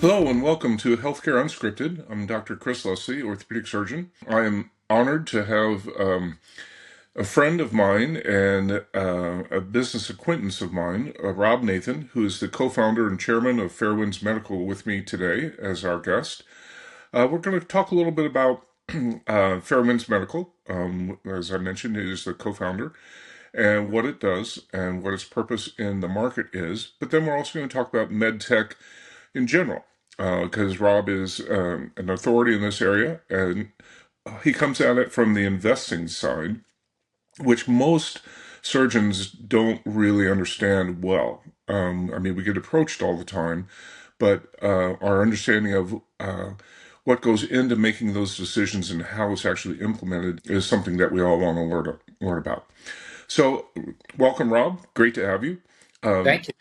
Hello and welcome to Healthcare Unscripted. I'm Dr. Chris Leslie, orthopedic surgeon. I am honored to have a friend of mine and a business acquaintance of mine, Rob Nathan, who is the co-founder and chairman of Fairwinds Medical, with me today as our guest. We're going to talk a little bit about Fairwinds Medical. As I mentioned, he is the co-founder and what it does and what its purpose in the market is. But then we're also going to talk about MedTech in general, because Rob is an authority in this area, and he comes at it from the investing side, which most surgeons don't really understand well. I mean, we get approached all the time, but our understanding of what goes into making those decisions and how it's actually implemented is something that we all want to learn about. So, welcome, Rob. Great to have you. Thank you.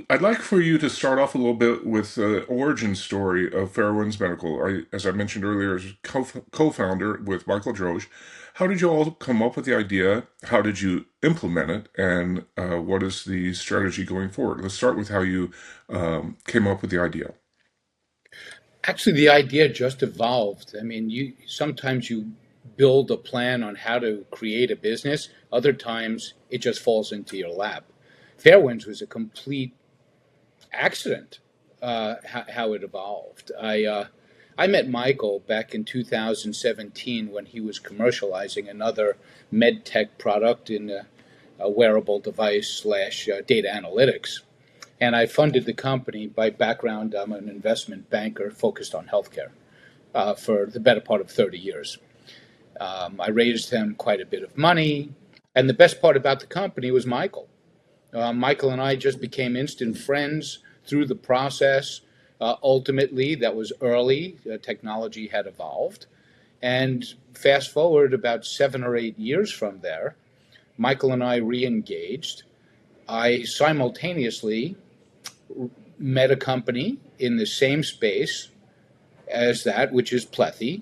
I'd like for you to start off a little bit with the origin story of Fairwinds Medical. As I mentioned earlier, as co-founder with Michael Droge, how did you all come up with the idea? How did you implement it? And what is the strategy going forward? Let's start with how you came up with the idea. Actually, the idea just evolved. I mean, sometimes you build a plan on how to create a business. Other times, it just falls into your lap. Fairwinds was a complete accident. How it evolved. I met Michael back in 2017 when he was commercializing another MedTech product in a wearable device slash data analytics. And I funded the company. By background, I'm an investment banker focused on healthcare for the better part of 30 years. I raised him quite a bit of money. And the best part about the company was Michael. Michael and I just became instant friends through the process. Ultimately, that was early. Technology had evolved. And fast forward about 7 or 8 years from there, Michael and I re-engaged. I simultaneously met a company in the same space as that, which is Plethy,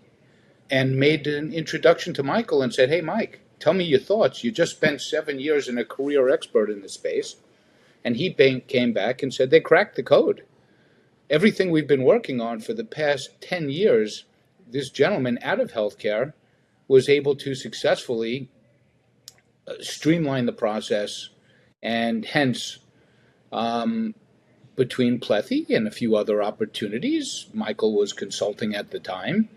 and made an introduction to Michael and said, "Hey, Mike, tell me your thoughts. You just spent 7 years in a career expert in the space." And he came back and said, "They cracked the code. Everything we've been working on for the past 10 years, this gentleman out of healthcare was able to successfully streamline the process, and hence, between Plethy and a few other opportunities, Michael was consulting at the time.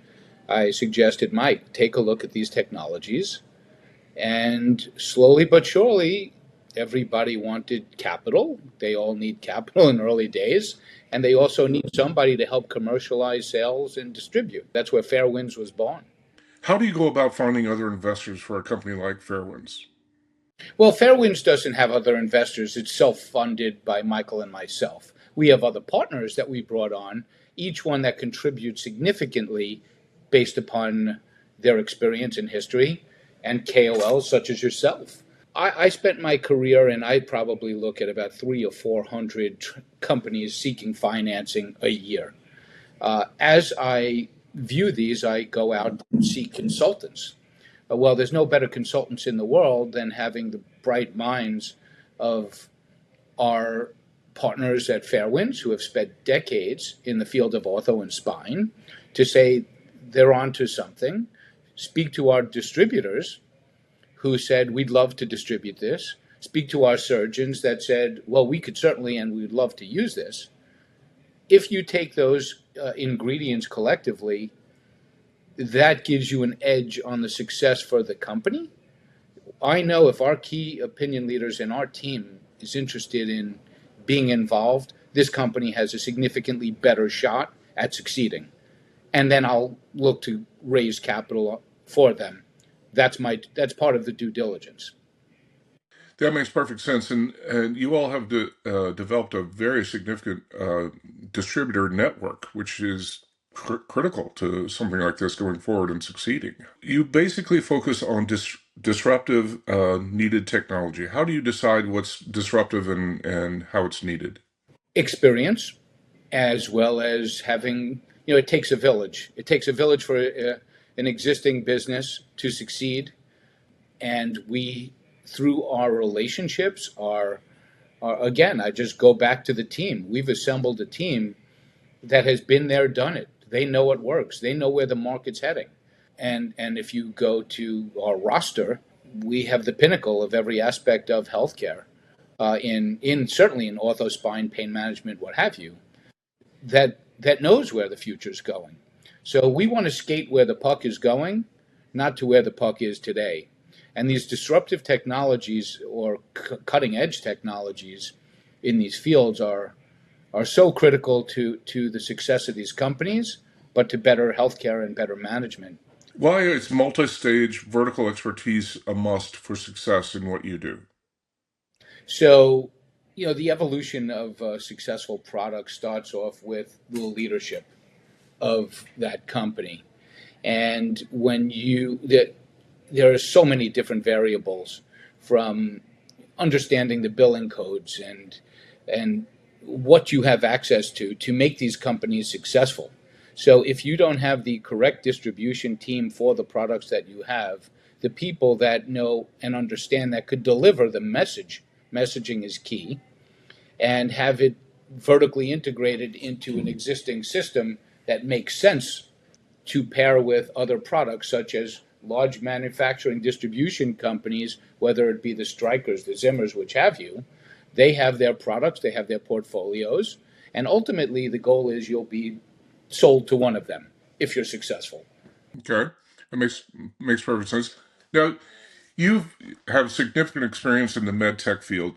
I suggested, Mike, take a look at these technologies. And slowly but surely, everybody wanted capital. They all need capital in early days. And they also need somebody to help commercialize, sales, and distribute. That's where Fairwinds was born. How do you go about finding other investors for a company like Fairwinds? Well, Fairwinds doesn't have other investors. It's self-funded by Michael and myself. We have other partners that we brought on, each one that contributes significantly based upon their experience and history, and KOLs such as yourself. I spent my career, and I probably look at about 300 or 400 companies seeking financing a year. As I view these, I go out and seek consultants. Well, there's no better consultants in the world than having the bright minds of our partners at Fairwinds, who have spent decades in the field of ortho and spine, to say they're onto something. Speak to our distributors who said, we'd love to distribute this. Speak to our surgeons that said, well, we could certainly and we'd love to use this. If you take those ingredients collectively, that gives you an edge on the success for the company. I know if our key opinion leaders in our team is interested in being involved, this company has a significantly better shot at succeeding. And then I'll look to raise capital for them. That's part of the due diligence. That makes perfect sense. And you all have developed a very significant distributor network, which is critical to something like this going forward and succeeding. You basically focus on disruptive needed technology. How do you decide what's disruptive and how it's needed? Experience, as well as having, it takes a village. It takes a village for an existing business to succeed. And we, through our relationships, again, I just go back to the team. We've assembled a team that has been there, done it. They know it works. They know where the market's heading. And if you go to our roster, we have the pinnacle of every aspect of healthcare, in certainly in ortho, spine, pain management, what have you, that knows where the future is going. So we want to skate where the puck is going, not to where the puck is today. And these disruptive technologies or cutting edge technologies in these fields are so critical to the success of these companies, but to better healthcare and better management. Why is multi-stage vertical expertise a must for success in what you do? So, the evolution of a successful product starts off with the leadership of that company. And there are so many different variables, from understanding the billing codes and what you have access to make these companies successful. So if you don't have the correct distribution team for the products that you have, the people that know and understand that could deliver the messaging is key, and have it vertically integrated into an existing system that makes sense to pair with other products, such as large manufacturing distribution companies, whether it be the Strikers, the Zimmers, which have you. They have their products, they have their portfolios, and ultimately the goal is you'll be sold to one of them if you're successful. Okay, that makes perfect sense. Now, you have significant experience in the MedTech field.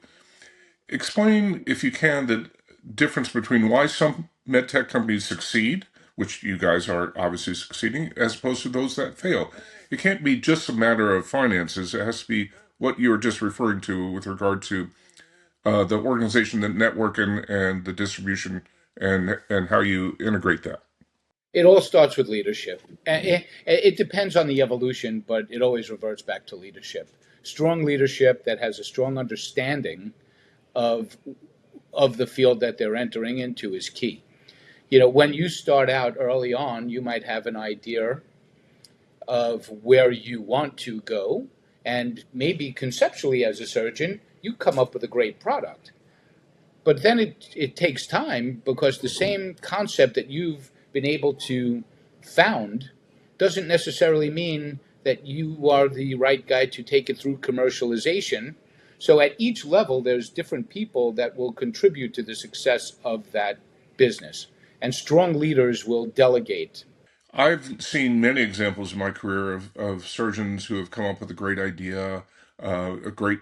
Explain, if you can, the difference between why some MedTech companies succeed, which you guys are obviously succeeding, as opposed to those that fail. It can't be just a matter of finances. It has to be what you were just referring to with regard to the organization, the network, and the distribution, and how you integrate that. It all starts with leadership. It depends on the evolution, but it always reverts back to leadership. Strong leadership that has a strong understanding of of the field that they're entering into is key. When you start out early on, you might have an idea of where you want to go, and maybe conceptually as a surgeon, you come up with a great product. But then it takes time, because the same concept that you've been able to found doesn't necessarily mean that you are the right guy to take it through commercialization. So at each level, there's different people that will contribute to the success of that business. And strong leaders will delegate. I've seen many examples in my career of surgeons who have come up with a great idea, a great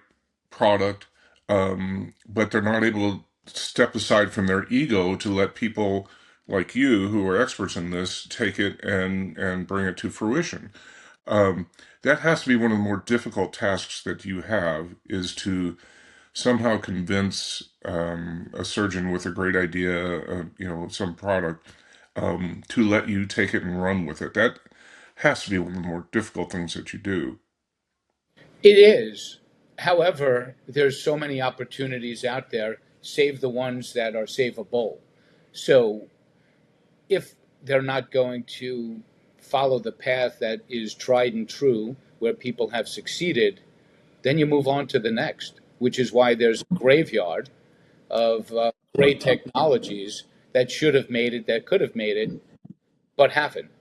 product, but they're not able to step aside from their ego to let people like you, who are experts in this, take it and bring it to fruition. Um, that has to be one of the more difficult tasks that you have, is to somehow convince a surgeon with a great idea, some product, to let you take it and run with it. That has to be one of the more difficult things that you do. It is. However, there's so many opportunities out there, save the ones that are savable. So if they're not going to follow the path that is tried and true, where people have succeeded, then you move on to the next, which is why there's a graveyard of great technologies that should have made it, that could have made it, but haven't.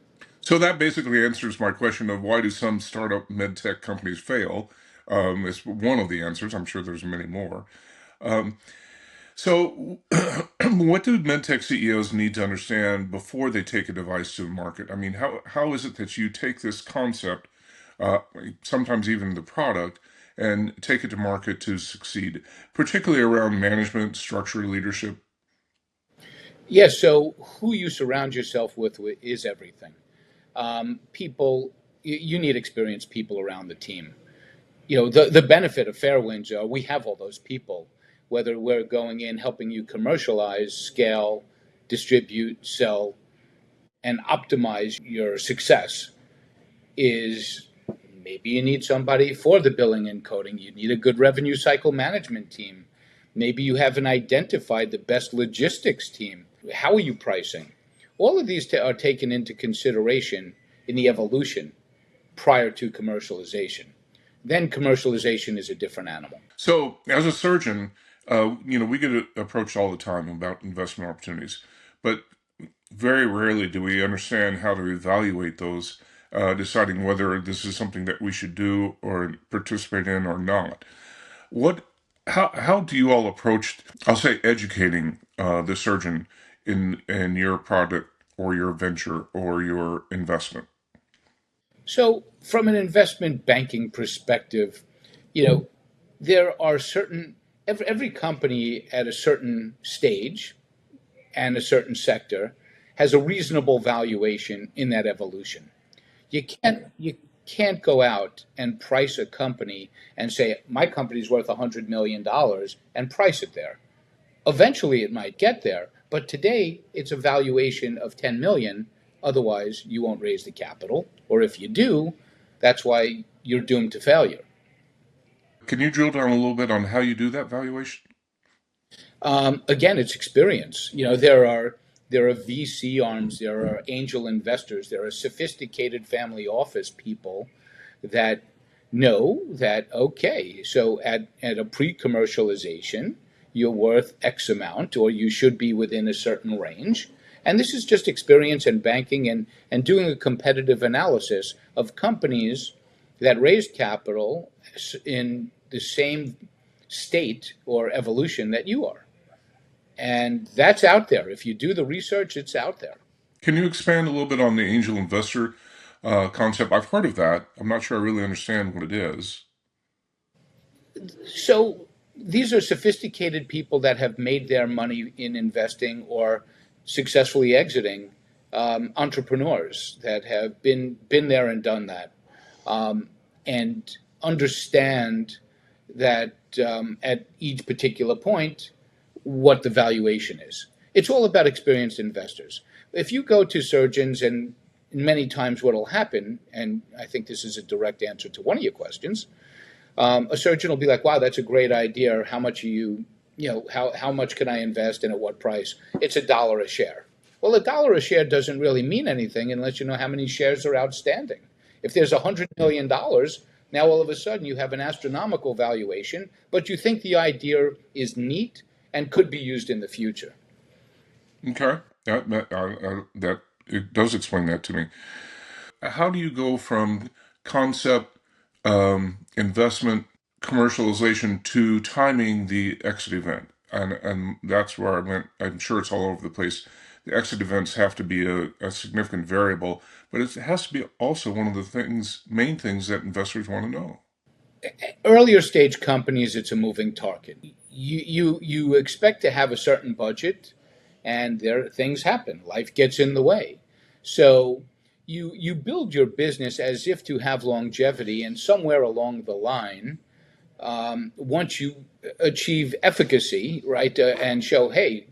So that basically answers my question of why do some startup med tech companies fail? It's one of the answers. I'm sure there's many more. Um, so, what do medtech CEOs need to understand before they take a device to the market? I mean, how is it that you take this concept, uh, sometimes even the product, and take it to market to succeed, particularly around management, structure, leadership? Yes, so who you surround yourself with is everything. People, you need experienced people around the team. The benefit of Fairwinds are we have all those people, whether we're going in helping you commercialize, scale, distribute, sell, and optimize your success. Is maybe you need somebody for the billing and coding. You need a good revenue cycle management team. Maybe you haven't identified the best logistics team. How are you pricing? All of these are taken into consideration in the evolution prior to commercialization. Then commercialization is a different animal. So, as a surgeon, we get approached all the time about investment opportunities, but very rarely do we understand how to evaluate those, deciding whether this is something that we should do or participate in or not. What, how do you all approach, I'll say, educating the surgeon in your product or your venture or your investment? So, from an investment banking perspective, you know, there are certain, every company at a certain stage and a certain sector has a reasonable valuation in that evolution. You can't go out and price a company and say my company's worth $100 million and price it there. Eventually, it might get there, but today it's a valuation of 10 million. Otherwise, you won't raise the capital, or if you do, that's why you're doomed to failure. Can you drill down a little bit on how you do that valuation? Again, it's experience. There are VC arms, there are angel investors, there are sophisticated family office people that know that, okay, so at a pre-commercialization, you're worth X amount, or you should be within a certain range. And this is just experience in banking and doing a competitive analysis of companies that raised capital in the same state or evolution that you are. And that's out there. If you do the research, it's out there. Can you expand a little bit on the angel investor concept? I've heard of that. I'm not sure I really understand what it is. So these are sophisticated people that have made their money in investing or successfully exiting, entrepreneurs that have been there and done that, and understand that, at each particular point, what the valuation is. It's all about experienced investors. If you go to surgeons, and many times what will happen, and I think this is a direct answer to one of your questions, a surgeon will be like, "Wow, that's a great idea. How much are how much can I invest and at what price?" It's $1 a share. Well, $1 a share doesn't really mean anything unless you know how many shares are outstanding. If there's $100 million, now all of a sudden you have an astronomical valuation, but you think the idea is neat and could be used in the future. Okay, that it does explain that to me. How do you go from concept, investment, commercialization to timing the exit event? And that's where I went. I'm sure it's all over the place. The exit events have to be a significant variable, but it has to be also one of the main things that investors want to know. Earlier stage companies, it's a moving target. You expect to have a certain budget, and there things happen. Life gets in the way. So you build your business as if to have longevity, and somewhere along the line, once you achieve efficacy, right, and show, hey,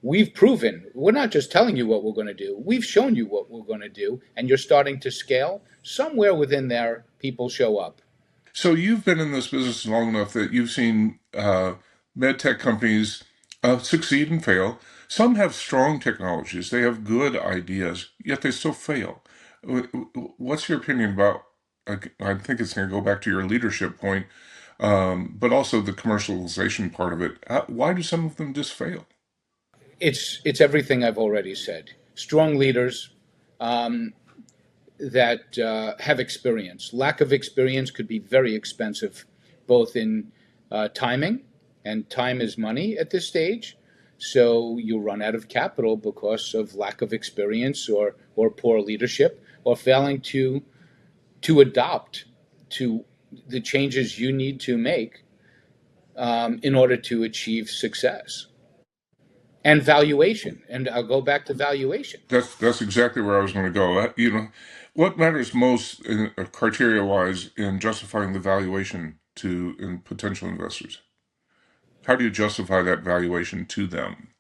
we've proven, we're not just telling you what we're going to do, we've shown you what we're going to do, and you're starting to scale, somewhere within there, people show up. So you've been in this business long enough that you've seen MedTech companies succeed and fail. Some have strong technologies, they have good ideas, yet they still fail. What's your opinion about? I think it's going to go back to your leadership point, but also the commercialization part of it. Why do some of them just fail? It's everything I've already said. Strong leaders, that have experience. Lack of experience could be very expensive, both in timing, and time is money at this stage. So you run out of capital because of lack of experience, or poor leadership, or failing to adopt to the changes you need to make, in order to achieve success. And valuation. And I'll go back to valuation. That's exactly where I was going to go. What matters most, criteria wise, in justifying the valuation to potential investors? How do you justify that valuation to them?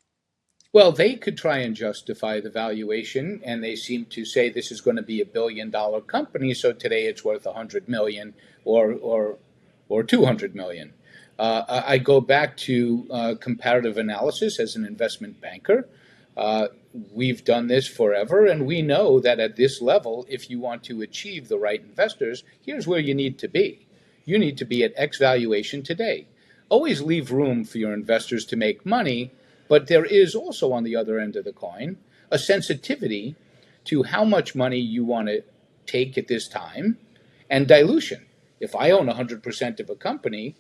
Well, they could try and justify the valuation, and they seem to say this is going to be $1 billion company, so today it's worth 100 million, or 200 million. I go back to comparative analysis as an investment banker. Uh, we've done this forever, and we know that at this level, if you want to achieve the right investors, here's where you need to be. You need to be at X valuation today. Always leave room for your investors to make money, but there is also, on the other end of the coin, a sensitivity to how much money you want to take at this time and dilution. If I own 100% of a company,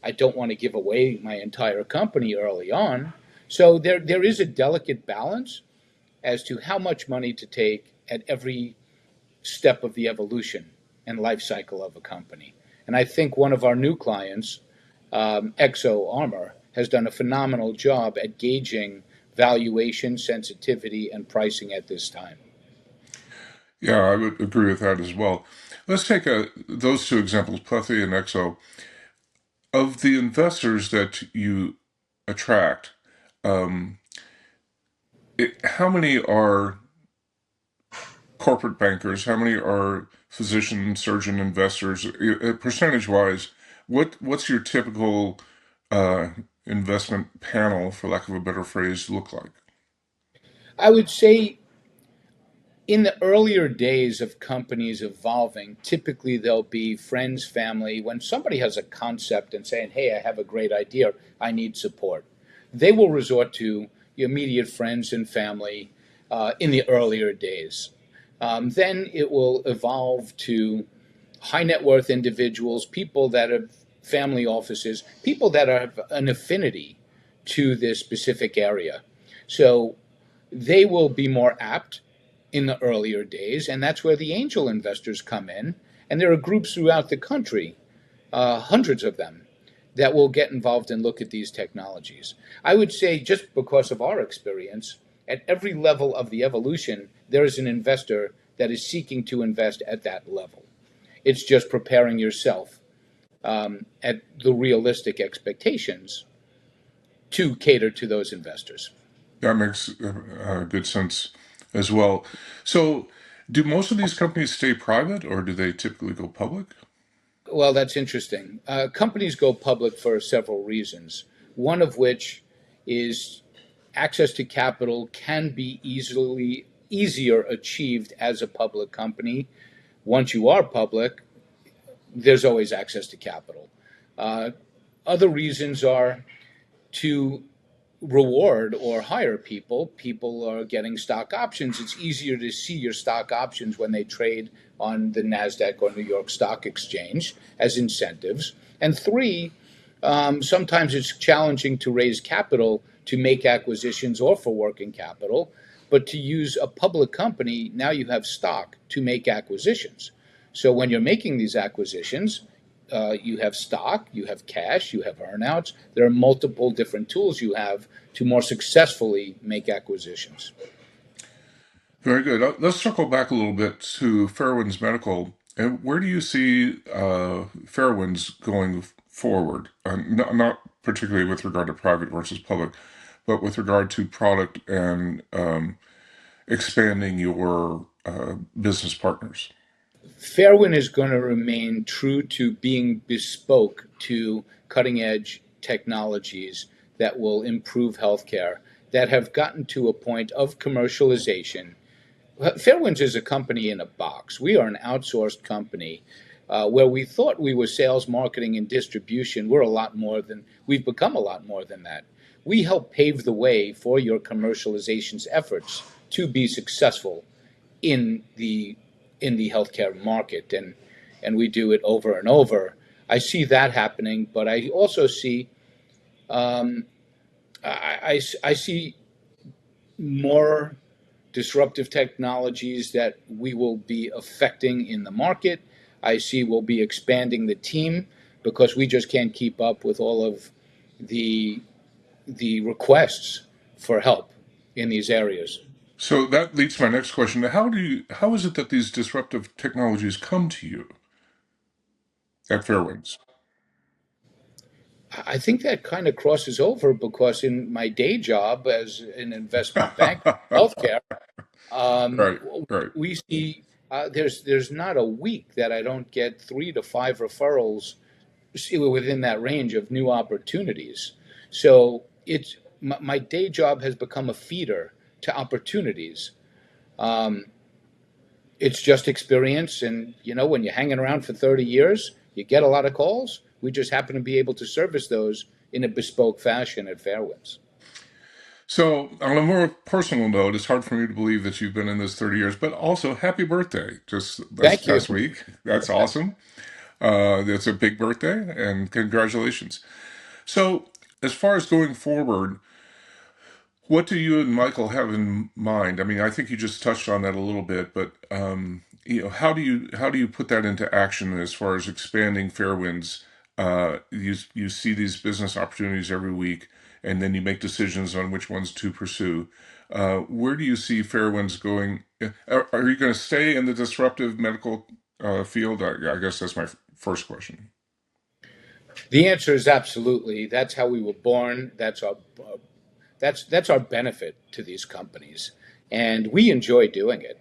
I don't want to give away my entire company early on. So there is a delicate balance as to how much money to take at every step of the evolution and life cycle of a company. And I think one of our new clients, Exo Armor, has done a phenomenal job at gauging valuation, sensitivity, and pricing at this time. Yeah, I would agree with that as well. Let's take those two examples, Plethy and Exo. Of the investors that you attract, um, how many are corporate bankers? How many are physician, surgeon investors? Percentage-wise, what's your typical uh, investment panel, for lack of a better phrase, look like? I would say in the earlier days of companies evolving, typically there'll be friends, family. When somebody has a concept and saying, "Hey, I have a great idea, I need support," they will resort to your immediate friends and family in the earlier days. Then it will evolve to high net worth individuals, people that have family offices, people that have an affinity to this specific area. So they will be more apt in the earlier days, and that's where the angel investors come in. And there are groups throughout the country, hundreds of them, that will get involved and look at these technologies. I would say, just because of our experience, at every level of the evolution, there is an investor that is seeking to invest at that level. It's just preparing yourself at the realistic expectations to cater to those investors. That makes good sense as well. So, do most of these companies stay private, or do they typically go public? Well, that's interesting. Companies go public for several reasons, one of which is access to capital can be easier achieved as a public company. Once you are public, there's always access to capital. Uh, Other reasons are to reward or hire people. People are getting stock options. It's easier to see your stock options when they trade on the NASDAQ or New York Stock Exchange as incentives. And three, sometimes it's challenging to raise capital to make acquisitions or for working capital. But to use a public company, now you have stock to make acquisitions. So when you're making these acquisitions, you have stock, you have cash, you have earnouts. There are multiple different tools you have to more successfully make acquisitions. Very good. Let's circle back a little bit to Fairwinds Medical. And where do you see Fairwinds going forward? Not particularly with regard to private versus public, but with regard to product and expanding your business partners. Fairwind is going to remain true to being bespoke to cutting edge technologies that will improve healthcare, that have gotten to a point of commercialization. Fairwinds is a company in a box. We are an outsourced company where we thought we were sales, marketing, and distribution. We've become a lot more than that. We help pave the way for your commercializations efforts to be successful in the healthcare market, and we do it over and over. I see that happening, but I also see um, I see more disruptive technologies that we will be affecting in the market. I see we'll be expanding the team because we just can't keep up with all of the the requests for help in these areas. So that leads to my next question. How is it that these disruptive technologies come to you at Fairwinds? I think that kind of crosses over because in my day job as an investment banker, healthcare, um, Right, right. we see there's not a week that I don't get 3 to 5 referrals within that range of new opportunities. So my day job has become a feeder to opportunities. Um, it's just experience, and when you're hanging around for 30 years, you get a lot of calls. We just happen to be able to service those in a bespoke fashion at Fairwinds. So, on a more personal note, it's hard for me to believe that you've been in this 30 years, but also happy birthday just this Thank you. past week. That's awesome. It's a big birthday, and congratulations. So, as far as going forward, what do you and Michael have in mind? I mean, I think you just touched on that a little bit, but how do you put that into action as far as expanding Fairwinds? You see these business opportunities every week, and then you make decisions on which ones to pursue. Where do you see Fairwinds going? Are you going to stay in the disruptive medical field? I guess that's my first question. The answer is absolutely. That's how we were born. That's our benefit to these companies, and we enjoy doing it.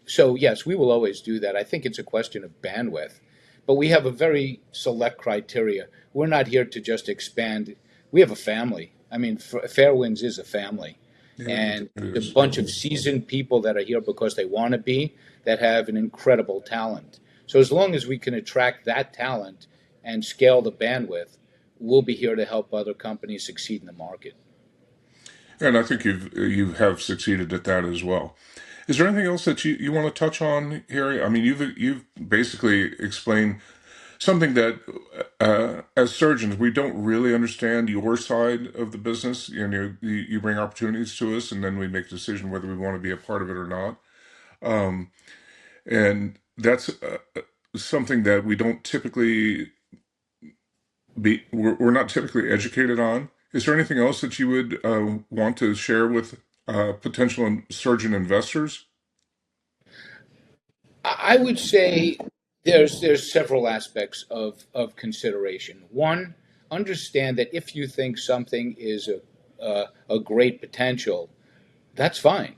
So yes, we will always do that. I think it's a question of bandwidth, but we have a very select criteria. We're not here to just expand. We have a family. I mean, Fairwinds is a family, Yeah, and it a is. bunch of seasoned people that are here because they want to be, that have an incredible talent. So as long as we can attract that talent and scale the bandwidth, we'll be here to help other companies succeed in the market. And I think you have succeeded at that as well. Is there anything else that you want to touch on, Harry? I mean, you've basically explained something that, as surgeons, we don't really understand your side of the business. You bring opportunities to us, and then we make a decision whether we want to be a part of it or not. Um, and that's something that we don't typically we're not typically educated on. Is there anything else that you would want to share with potential surgeon investors? I would say there's several aspects of consideration. One, understand that if you think something is a great potential, that's fine.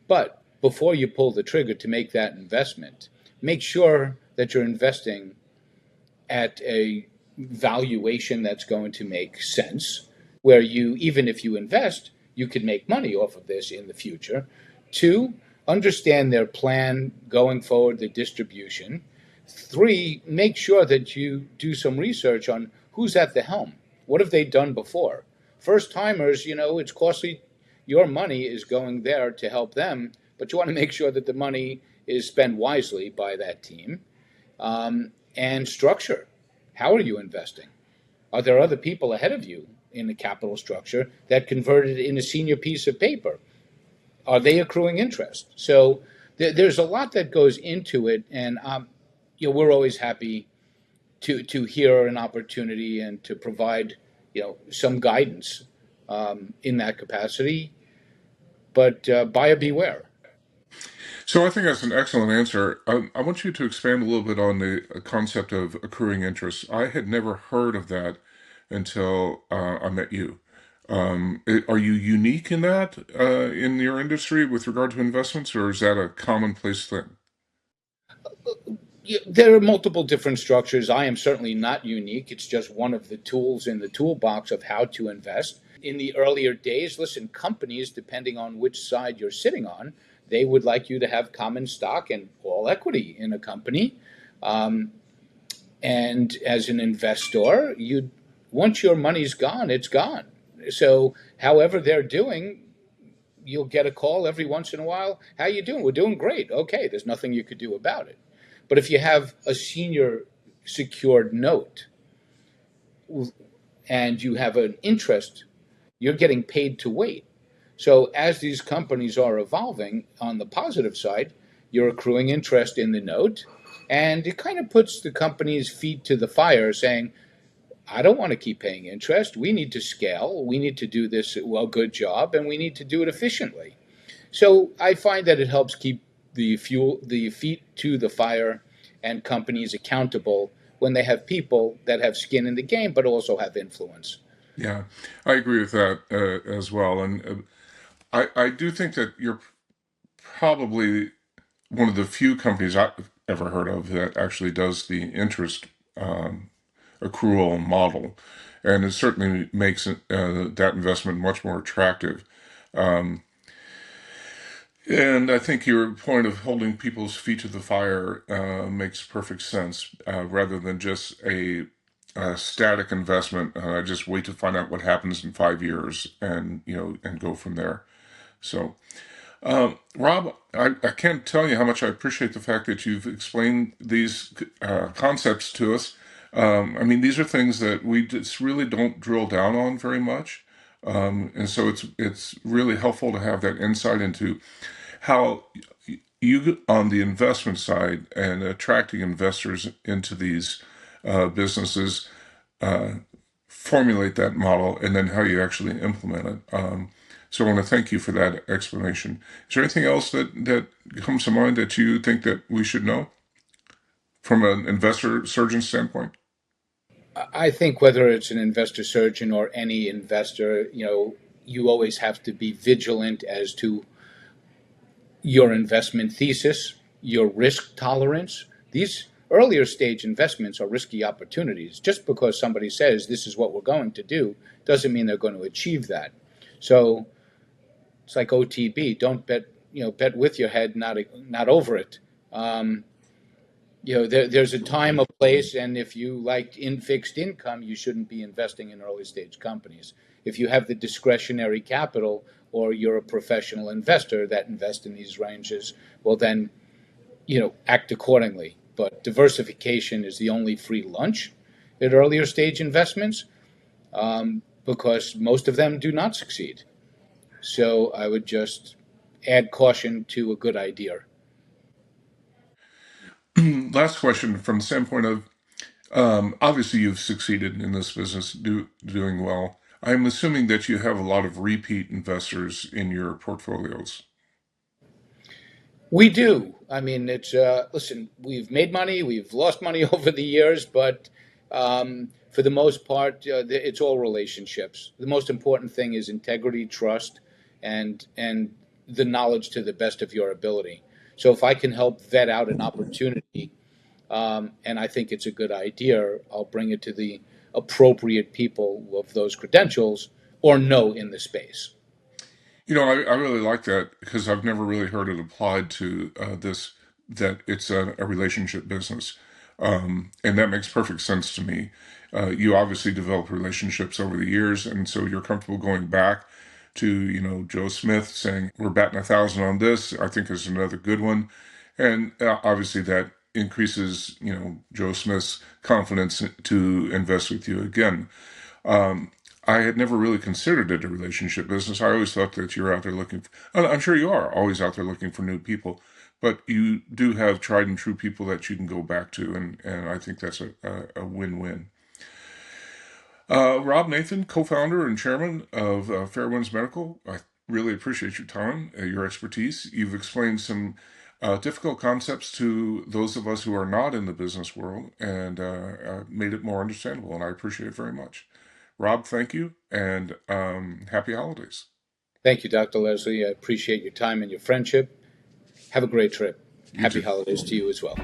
But before you pull the trigger to make that investment, make sure that you're investing at a valuation that's going to make sense, where you, even if you invest, you could make money off of this in the future. Two, understand their plan going forward, the distribution. Three, make sure that you do some research on who's at the helm. What have they done before? First timers, it's costly. Your money is going there to help them, but you want to make sure that the money is spent wisely by that team. And structure. How are you investing? Are there other people ahead of you in the capital structure that converted in a senior piece of paper? Are they accruing interest? So there's a lot that goes into it, and we're always happy to hear an opportunity and to provide some guidance in that capacity. But buyer beware. So I think that's an excellent answer. I want you to expand a little bit on the concept of accruing interest. I had never heard of that until I met you. Are you unique in that in your industry with regard to investments, or is that a commonplace thing? Yeah, there are multiple different structures. I am certainly not unique. It's just one of the tools in the toolbox of how to invest. In the earlier days, listen, companies, depending on which side you're sitting on, they would like you to have common stock and all equity in a company. Um, and as an investor, you once your money's gone, it's gone. So, however they're doing, you'll get a call every once in a while. How you doing? We're doing great. Okay, there's nothing you could do about it. But if you have a senior secured note and you have an interest, you're getting paid to wait. So as these companies are evolving on the positive side, you're accruing interest in the note, and it kind of puts the company's feet to the fire saying, I don't want to keep paying interest. We need to scale. We need to do this well, good job, and we need to do it efficiently. So I find that it helps keep the feet to the fire, and companies accountable when they have people that have skin in the game, but also have influence. Yeah, I agree with that as well. And I do think that you're probably one of the few companies I've ever heard of that actually does the interest um, accrual model, and it certainly makes that investment much more attractive. Um, and I think your point of holding people's feet to the fire makes perfect sense, rather than just a a static investment. I just wait to find out what happens in 5 years, and and go from there. So, Rob, I can't tell you how much I appreciate the fact that you've explained these concepts to us. I mean, these are things that we just really don't drill down on very much, and so it's really helpful to have that insight into how you, on the investment side and attracting investors into these businesses, uh, formulate that model, and then how you actually implement it. So I want to thank you for that explanation. Is there anything else that comes to mind that you think that we should know from an investor surgeon standpoint? I think whether it's an investor surgeon or any investor, you always have to be vigilant as to your investment thesis, your risk tolerance. These earlier stage investments are risky opportunities. Just because somebody says this is what we're going to do doesn't mean they're going to achieve that. So it's like OTB. Don't bet, bet with your head, not over it. Um, there's a time, a place, and if you like in fixed income, you shouldn't be investing in early stage companies. If you have the discretionary capital or you're a professional investor that invests in these ranges, well then, act accordingly. But diversification is the only free lunch at earlier stage investments, because most of them do not succeed. So I would just add caution to a good idea. Last question from the standpoint of obviously you've succeeded in this business, doing well. I'm assuming that you have a lot of repeat investors in your portfolios. We do. I mean, it's listen. We've made money. We've lost money over the years, but for the most part, it's all relationships. The most important thing is integrity, trust, and the knowledge to the best of your ability. So, if I can help vet out an opportunity, and I think it's a good idea, I'll bring it to the appropriate people of those credentials or know in the space. I really like that because I've never really heard it applied to this, that it's a relationship business. And that makes perfect sense to me. You obviously develop relationships over the years, and so you're comfortable going back to, Joe Smith saying, we're batting 1,000 on this, I think is another good one. And obviously that increases, Joe Smith's confidence to invest with you again. Um, I had never really considered it a relationship business. I always thought that you're out there looking and I'm sure you are always out there looking for new people, but you do have tried and true people that you can go back to, and I think that's a win-win. Rob Nathan, co-founder and chairman of Fairwinds Medical, I really appreciate your time, your expertise. You've explained some difficult concepts to those of us who are not in the business world, and made it more understandable, and I appreciate it very much. Rob, thank you, and happy holidays. Thank you, Dr. Leslie. I appreciate your time and your friendship. Have a great trip. You Happy too. holidays to you as well.